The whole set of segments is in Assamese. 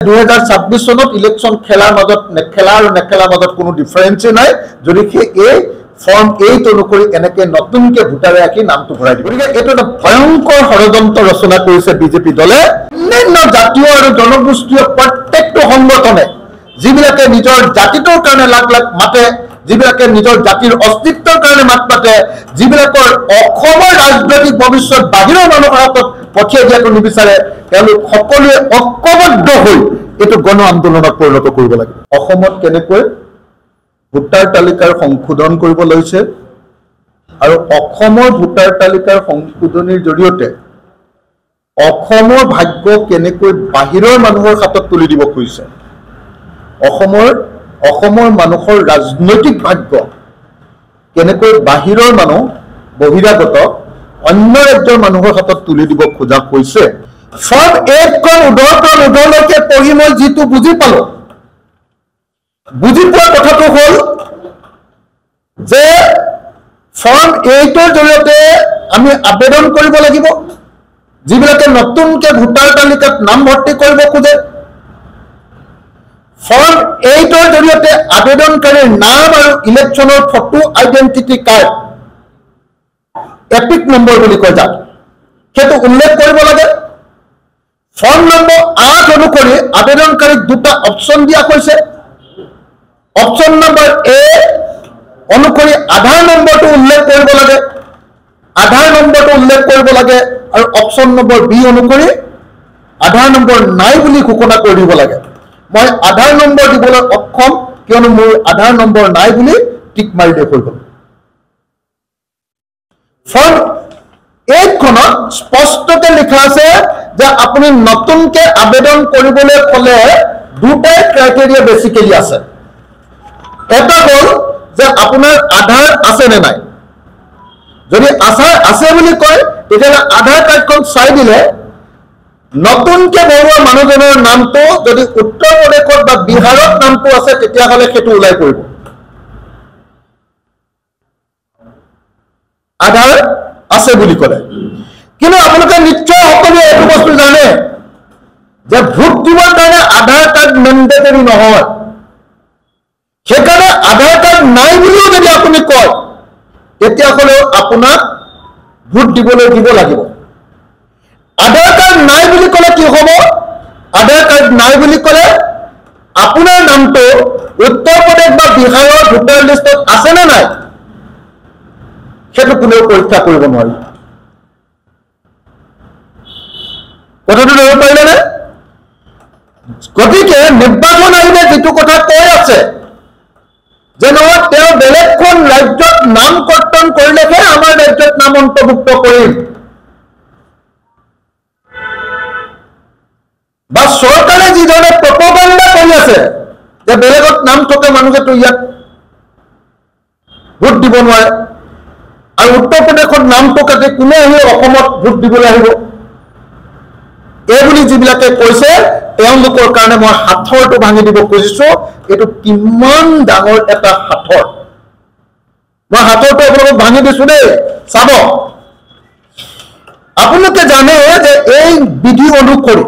2026 চনত ইলেকশন খেলাৰ মাজত নেখেলা আৰু নেখেলাৰ মাজত কোনো ডিফাৰেন্সে নাই যদি এই ফৰ্ম 8 অনুসৰি এনেকে নতুনকে ভোটাৰে আকি নামটো ভৰাই দিব গতিকে এইটো এটা ভয়ংকৰ ষড়যন্ত্ৰ ৰচনা কৰিছে বিজেপি দলে অন্যান্য জাতীয় আৰু জনগোষ্ঠীয় প্ৰত্যেকটো সংগঠনে যিবিলাকে নিজৰ জাতিটোৰ কাৰণে লাখ লাখ মাতে যিবিলাকে নিজৰ জাতিৰ অস্তিত্বৰ কাৰণে মাত মাতে যিবিলাকৰ অসমৰ ৰাজনৈতিক ভৱিষ্যত বাহিৰৰ মানুহৰ হাতত পঠিয়াই দিয়াটো নিবিচাৰে তেওঁলোক সকলোৱে ঐক্যবদ্ধ হৈ এইটো গণ আন্দোলনত পৰিণত কৰিব লাগে অসমত কেনেকৈ ভোটাৰ তালিকাৰ সংশোধন কৰিব লৈছে আৰু অসমৰ ভোটাৰ তালিকাৰ সংশোধনীৰ জৰিয়তে অসমৰ ভাগ্য কেনেকৈ বাহিৰৰ মানুহৰ হাতত তুলি দিব খুজিছে অসমৰ মানুহৰ ৰাজনৈতিক ভাগ্য কেনেকৈ বাহিৰৰ মানুহ বহিৰাগত অন্য ৰাজ্যৰ মানুহৰ হাতত তুলি দিব খোজা হৈছে ফৰ্ম 8 খন উদৰলৈকে পঢ়ি মই যিটো বুজি পালো বুজি পোৱা কথাটো হ'ল যে ফৰ্ম 8 ৰ জৰিয়তে আমি আবেদন কৰিব লাগিব যিবিলাকে নতুনকে ভোটাৰ তালিকাত নাম ভৰ্তি কৰিব খোজে ফৰ্ম 8 ৰ জৰিয়তে আবেদনকাৰীৰ নাম আৰু ইলেকশ্যনৰ photo identity card EPIC number বুলি কয় যাক সেইটো উল্লেখ কৰিব লাগে ফৰ্ম নম্বৰ 8 অনুসৰি আবেদনকাৰীক দুটা অপচন দিয়া হৈছে অপচন নম্বৰ এ অনুসৰি আধাৰ নম্বৰটো উল্লেখ কৰিব লাগে আৰু অপচন নম্বৰ বি অনুসৰি আধাৰ নম্বৰ নাই বুলি ঘোষণা কৰি দিব লাগে মই আধাৰ নম্বৰ দিবলৈ অক্ষম কিয়নো মোৰ আধাৰ নম্বৰ নাই বুলি টিক মাৰি দেখুৱাই গ'ল ফৰ্ম 8 খনত স্পষ্টকৈ লিখা আছে যে আপুনি নতুনকে আবেদন কৰিবলৈ ক'লে দুটাই ক্ৰাইটেৰিয়া বেসিক্যালি আছে এটা হ'ল যে আপোনাৰ আধাৰ আছে নে নাই যদি আছে বুলি কয় তেতিয়াহ'লে আধাৰ কাৰ্ডখন চাই দিলে নতুনকে ভৰোৱা মানুহজনৰ নামটো যদি উত্তৰ প্ৰদেশত বা বিহাৰত নামটো আছে তেতিয়াহ'লে সেইটো ওলাই পৰিব আধাৰ আছে বুলি ক'লে কিন্তু আপোনালোকে নিশ্চয় সকলোৱে এইটো বস্তু জানে যে ভোট দিবৰ কাৰণে আধাৰ কাৰ্ড মেণ্ডেটৰী নহয় সেইকাৰণে আধাৰ কাৰ্ড নাই বুলিও যদি আপুনি কয় তেতিয়াহ'লে আপোনাক ভোট দিবলৈ দিব লাগিব আধাৰ কাৰ্ড নাই বুলি ক'লে কি হ'ব আধাৰ কাৰ্ড নাই বুলি ক'লে আপোনাৰ নামটো উত্তৰ প্ৰদেশ বা বিহাৰৰ ভোটাৰ লিষ্টত আছে নে নাই সেইটো কোনেও পৰীক্ষা কৰিব নোৱাৰে কথাটো ধৰিব পাৰিলেনে গতিকে নিৰ্বাচন আয়োগে যিটো কথা কৈ আছে যে নহয় তেওঁ বেলেগখন ৰাজ্যত নাম কৰ্তন কৰিলেহে আমাৰ ৰাজ্যত নাম অন্তৰ্ভুক্ত কৰিম বা চৰকাৰে যিধৰণে প্ৰপগাণ্ডা কৰি আছে যে বেলেগত নাম থকা মানুহেতো ইয়াত ভোট দিব নোৱাৰে আৰু উত্তৰ প্ৰদেশত নাম থকাতে কোনে আহি অসমত ভোট দিবলৈ আহিব এইবুলি যিবিলাকে কৈছে তেওঁলোকৰ কাৰণে মই হাতৰটো ভাঙি দিব খুজিছো এইটো কিমান ডাঙৰ এটা হাতৰ মই হাতৰটো আপোনালোকক ভাঙি দিছো দেই চাব আপোনালোকে জানে যে এই বিধি অনুসৰি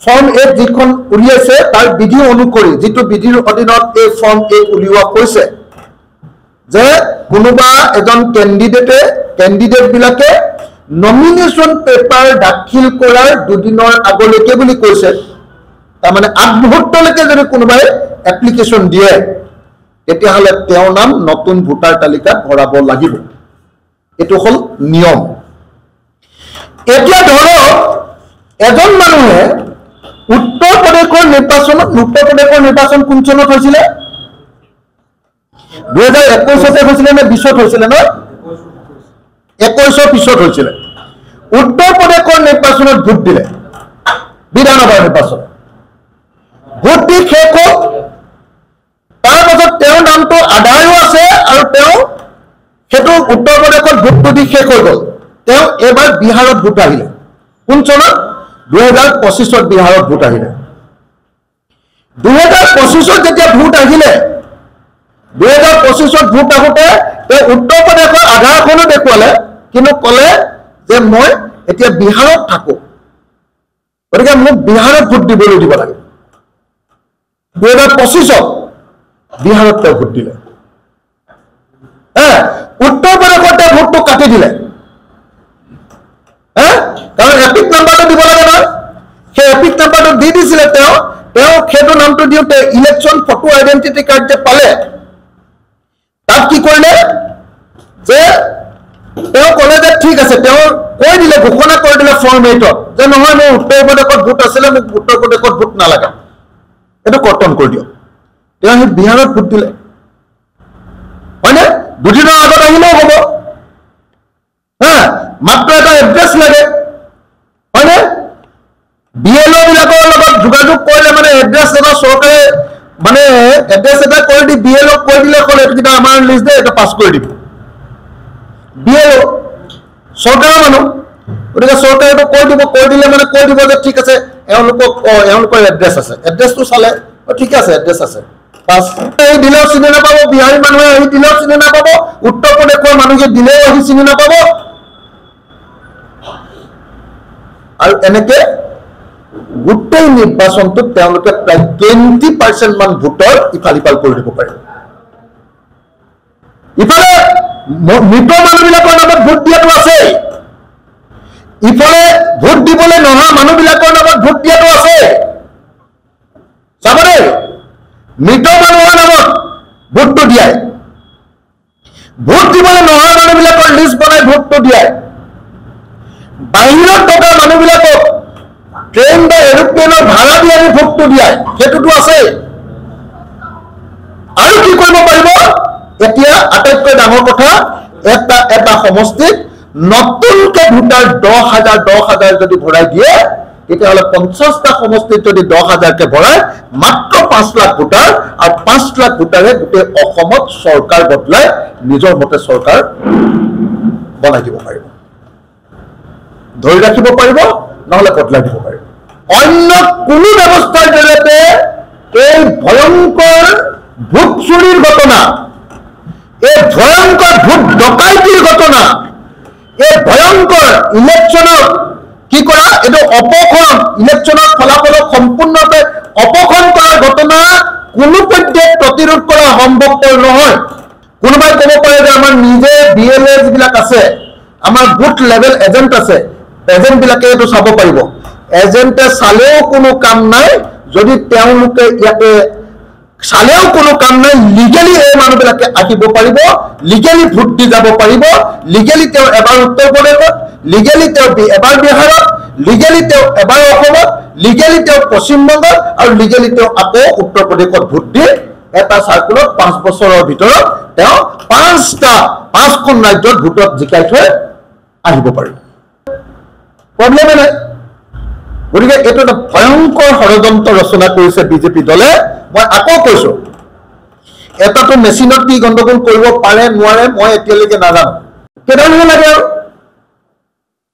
ফৰ্ম 8 যিখন উলিয়াইছে তাৰ বিধি অনুসৰি যিটো বিধিৰ অধীনত এই ফৰ্ম 8 উলিওৱা হৈছে যে কোনোবা এজন কেণ্ডিডেট বিলাকে নমিনেশ্যন পেপাৰ দাখিল কৰাৰ দুদিনৰ আগলৈকে বুলি কৈছে তাৰমানে আগমুহূৰ্তলৈকে যদি কোনোবাই এপ্লিকেশ্যন দিয়ে তেতিয়াহ'লে তেওঁৰ নাম নতুন ভোটাৰ তালিকাত ভৰাব লাগিব এইটো হ'ল নিয়ম এতিয়া ধৰক এজন মানুহে উত্তৰ প্ৰদেশৰ নিৰ্বাচন কোন চনত হৈছিলে 2021 হৈছিলে নে 20 হৈছিলে ন 21 পিছত হৈছিলে উত্তৰ প্ৰদেশৰ নিৰ্বাচনত ভোট দিলে বিধানসভা নিৰ্বাচন ভোট দি শেষ হ'ল তাৰ পাছত তেওঁৰ নামটো আধাৰো আছে আৰু তেওঁ সেইটো উত্তৰ প্ৰদেশত ভোটটো দি শেষ হৈ গ'ল তেওঁ এবাৰ বিহাৰত ভোট আহিলে কোন চনত 2025 বিহাৰত ভোট আহিলে 2025 যেতিয়া ভোট আহিলে 2025 ভোট আহোঁতে তেওঁ উত্তৰ প্ৰদেশৰ আধাৰখনো দেখুৱালে কিন্তু ক'লে যে মই এতিয়া বিহাৰত থাকো গতিকে মোক বিহাৰত ভোট দিবলৈ দিব লাগে 2025 বিহাৰত তেওঁ ভোট দিলে উত্তৰ প্ৰদেশত ভোটটো কাটি দিলে কাৰণ এপিক নাম্বাৰটো দিব লাগে নহয় সেই এপিক নাম্বাৰটো দি দিছিলে তেওঁ সেইটো নামটো দিওঁতে ইলেকশ্যন ফটো আইডেন্টিটি কাৰ্ড যে পালে তাত কি কৰিলে যে তেওঁ ক'লে যে ঠিক আছে তেওঁ কৈ দিলে ঘোষণা কৰি দিলে ফৰ্ম 8ত যে নহয় মোৰ উত্তৰ প্ৰদেশত ভোট আছিলে মোক উত্তৰ প্ৰদেশত ভোট নালাগে এইটো কৰ্তন কৰি দিয়ক তেওঁ সেই বিহাৰত ভোট দিলে হয়নে দুদিনৰ আগত আহিলেও হ'ব মাত্ৰ এটা এড্ৰেছ লাগে হয়নে বিএলঅ বিলাকৰ লগত যোগাযোগ কৰিলে মানে এড্ৰেছ এটা চৰকাৰে মানে এড্ৰেছ এটা কৰি দি বিএলঅ কৈ দিলে ক'লে এইটো আমাৰ লিষ্ট দে এটা পাছ কৰি দিব বিএলঅ চৰকাৰৰ মানুহ গতিকে চৰকাৰে এইটো কৈ দিলে মানে কৈ দিব যে ঠিক আছে এওঁলোকৰ এড্ৰেছ আছে এড্ৰেছটো চালে ঠিক আছে এড্ৰেছ আছে পাছ এই দিলেও চিনি নাপাব বিহাৰী মানুহে আহি দিলেও চিনি নাপাব উত্তৰ প্ৰদেশৰ মানুহে দিলেও আহি চিনি নাপাব আৰু এনেকে গোটেই নিৰ্বাচনটোত তেওঁলোকে প্ৰায় 20% মান ভোটৰ ইফাল সিফাল কৰি দিব পাৰে ইফালে মৃত মানুহবিলাকৰ নামত ভোট দিয়াটো আছে ইফালে ভোট দিবলৈ নহা মানুহবিলাকৰ নামত ভোট দিয়াটো আছে চাব দেই মৃত মানুহৰ নামত ভোটটো দিয়ায় ভোট দিবলৈ নহা মানুহবিলাকৰ লিষ্ট বনাই ভোটটো দিয়ায় বাহিৰত থকা মানুহবিলাকক ট্ৰেইন বা এৰোপ্লেনৰ ভাড়া দি আমি ভোটটো দিয়ায় সেইটোতো আছে আৰু কি কৰিব পাৰিব এতিয়া আটাইতকৈ ডাঙৰ কথা এটা সমষ্টিত নতুনকৈ ভোটাৰ 10,000 যদি ভৰাই দিয়ে তেতিয়াহ'লে 50টা সমষ্টিত যদি 10,000কে ভৰাই মাত্ৰ 5 লাখ ভোটাৰ আৰু 5 লাখ ভোটাৰে গোটেই অসমত চৰকাৰ বদলাই নিজৰ মতে চৰকাৰ বনাই দিব পাৰিব ধৰি ৰাখিব পাৰিব নহলে বদলাই দিব পাৰিব অন্য কোনো ব্যৱস্থাৰ জৰিয়তে এই ভয়ংকৰ ভোট চুৰিৰ ঘটনা এই ভয়ংকৰ ভোট ডকাইতিৰ ঘটনা এই ভয়ংকৰ ইলেকশ্যনৰ কি কৰা এইটো অপখন ইলেকশ্যনৰ ফলাফলক সম্পূৰ্ণৰূপে অপখন কৰাৰ ঘটনা কোনো পৰ্যায়ত প্ৰতিৰোধ কৰা সম্ভৱপৰ নহয় কোনোবাই ক'ব পাৰে যে আমাৰ নিজে বিএলএ যিবিলাক আছে আমাৰ বুথ লেভেল এজেণ্ট আছে এজেণ্টবিলাকে এইটো চাব পাৰিব এজেণ্টে চালেও কোনো কাম নাই যদি তেওঁলোকে ইয়াতে চালেও কোনো কাম নাই লিগেলি এই মানুহবিলাকে আহিব পাৰিব লিগেলি ভোট দি যাব পাৰিব লিগেলি তেওঁ এবাৰ উত্তৰ প্ৰদেশত লিগেলি তেওঁ এবাৰ বিহাৰত লিগেলি তেওঁ এবাৰ অসমত লিগেলি তেওঁ পশ্চিমবংগত আৰু লিগেলি তেওঁ আকৌ উত্তৰ প্ৰদেশত ভোট দি এটা চাৰ্কুলত 5 বছৰৰ ভিতৰত তেওঁ 5খন ৰাজ্যত ভোটত জিকাই থৈ আহিব পাৰিব প্ৰব্লেম নাই গতিকে এইটো এটা ভয়ংকৰ ষড়যন্ত্ৰ ৰচনা কৰিছে বিজেপি দলে মই আকৌ কৈছো এটাটো মেচিনত কি গণ্ডগোল কৰিব পাৰে নোৱাৰে মই এতিয়ালৈকে নাজানো কেইদিন লাগে আৰু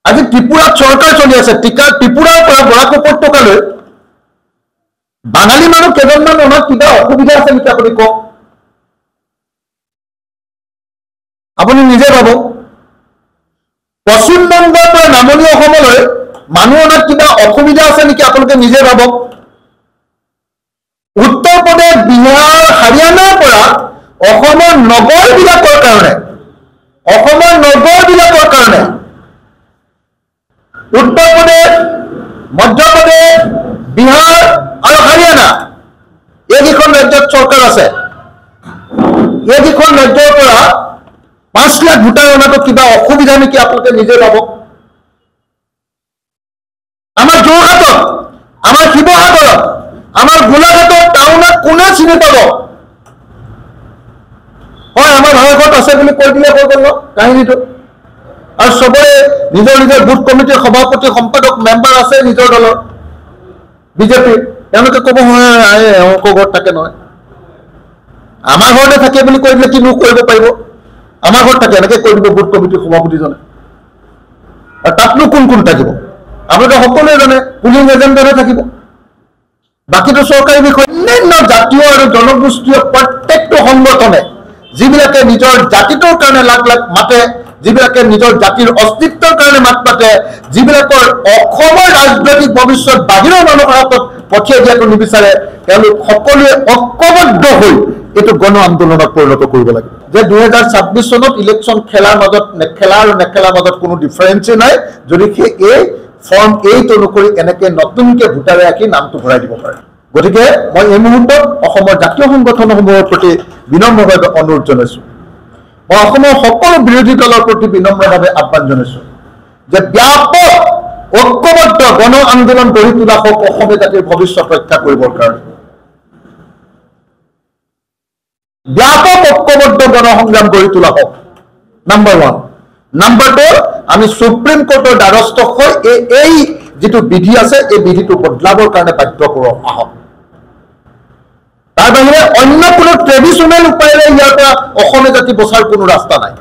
আজি ত্ৰিপুৰাত চৰকাৰ চলি আছে ত্ৰিপুৰাৰ পৰা বৰাক উপত্যকালৈ বাঙালী মানুহ কেইজনমান অনাত কিবা অসুবিধা আছে নেকি আপুনি কওক আপুনি নিজে ভাবক পশ্চিমবংগৰ পৰা নামনি অসমলৈ মানুহ অনাত কিবা অসুবিধা আছে নেকি আপোনালোকে নিজে ভাবক উত্তৰ প্ৰদেশ বিহাৰ হাৰিয়ানাৰ পৰা অসমৰ নগৰবিলাকৰ কাৰণে উত্তৰ প্ৰদেশ মধ্যপ্ৰদেশ বিহাৰ আৰু হাৰিয়ানা এইকেইখন ৰাজ্যত চৰকাৰ আছে এইকেইখন ৰাজ্যৰ পৰা 5 লাখ ভোটাৰ অনাটো কিবা অসুবিধা নেকি আপোনালোকে নিজে ভাবক আমাৰ যোৰহাটত আমাৰ শিৱসাগৰত আমাৰ গোলাঘাটৰ টাউনত কোনে চিনি পাব হয় আমাৰ ভাৰতত আছে বুলি কৈ দিলে হৈ গ'ল কাহিনীটো আৰু সবৰে নিজৰ নিজৰ বুথ কমিটিৰ সভাপতি সম্পাদক মেম্বাৰ আছে নিজৰ দলৰ বিজেপি তেওঁলোকে ক'ব হয় এওঁলোকৰ ঘৰত থাকে নহয় আমাৰ ঘৰতে থাকে বুলি কৈ দিলে কিনো কৰিব পাৰিব আমাৰ ঘৰত থাকে এনেকৈ কৈ দিব বুথ কমিটিৰ সভাপতিজনে আৰু তাতনো কোন থাকিব আপোনালোকে সকলোৱে জানে পুলিং এজেণ্টহে থাকিব বাকীটো চৰকাৰী বিষয় অন্যান্য জাতীয় আৰু জনগোষ্ঠীয় প্ৰত্যেকটো সংগঠনে যিবিলাকে নিজৰ জাতিটোৰ কাৰণে লাখ লাখ মাতে যিবিলাকে নিজৰ জাতিৰ অস্তিত্বৰ কাৰণে মাত মাতে যিবিলাকৰ অসমৰ ৰাজনৈতিক ভৱিষ্যত বাহিৰৰ মানুহৰ হাতত পঠিয়াই দিয়াটো নিবিচাৰে তেওঁলোক সকলোৱে ঐক্যবদ্ধ হৈ এইটো গণ আন্দোলনত পৰিণত কৰিব লাগে যে 2026 চনত ইলেকশ্যন খেলাৰ মাজত খেলা আৰু নেখেলাৰ মাজত কোনো ডিফাৰেন্সে নাই যদি সেই এই ফৰ্ম 8 অনুসৰি এনেকে নতুনকে ভোটাৰে ৰাখি নামটো ভৰাই দিব পাৰে গতিকে মই এই মুহূৰ্তত অসমৰ জাতীয় সংগঠনসমূহৰ প্ৰতি বিনম্ৰভাৱে অনুৰোধ জনাইছো মই অসমৰ সকলো বিৰোধী দলৰ প্ৰতি বিনম্ৰভাৱে আহ্বান জনাইছো যে ব্যাপক ঐক্যবদ্ধ গণ আন্দোলন গঢ়ি তোলা হোক অসমীয়া জাতিৰ ভৱিষ্যত ৰক্ষা কৰিবৰ কাৰণে ব্যাপক ঐক্যবদ্ধ গণ সংগ্ৰাম গঢ়ি তোলা হোক নাম্বাৰ 1 নাম্বাৰ 2 আমি সুপ্ৰিম কোৰ্টৰ দ্বাৰস্থ হৈ এই যেটো বিধি আছে এই বিধিটো বদলাবৰ কাৰণে বাধ্য কৰোঁ আহক তাৰ বাহিৰে অন্য কোনো ট্ৰেডিশনাল উপায়েৰে ইয়াৰ পৰা অসমীয়া জাতি বচাৰ কোনো ৰাস্তা নাই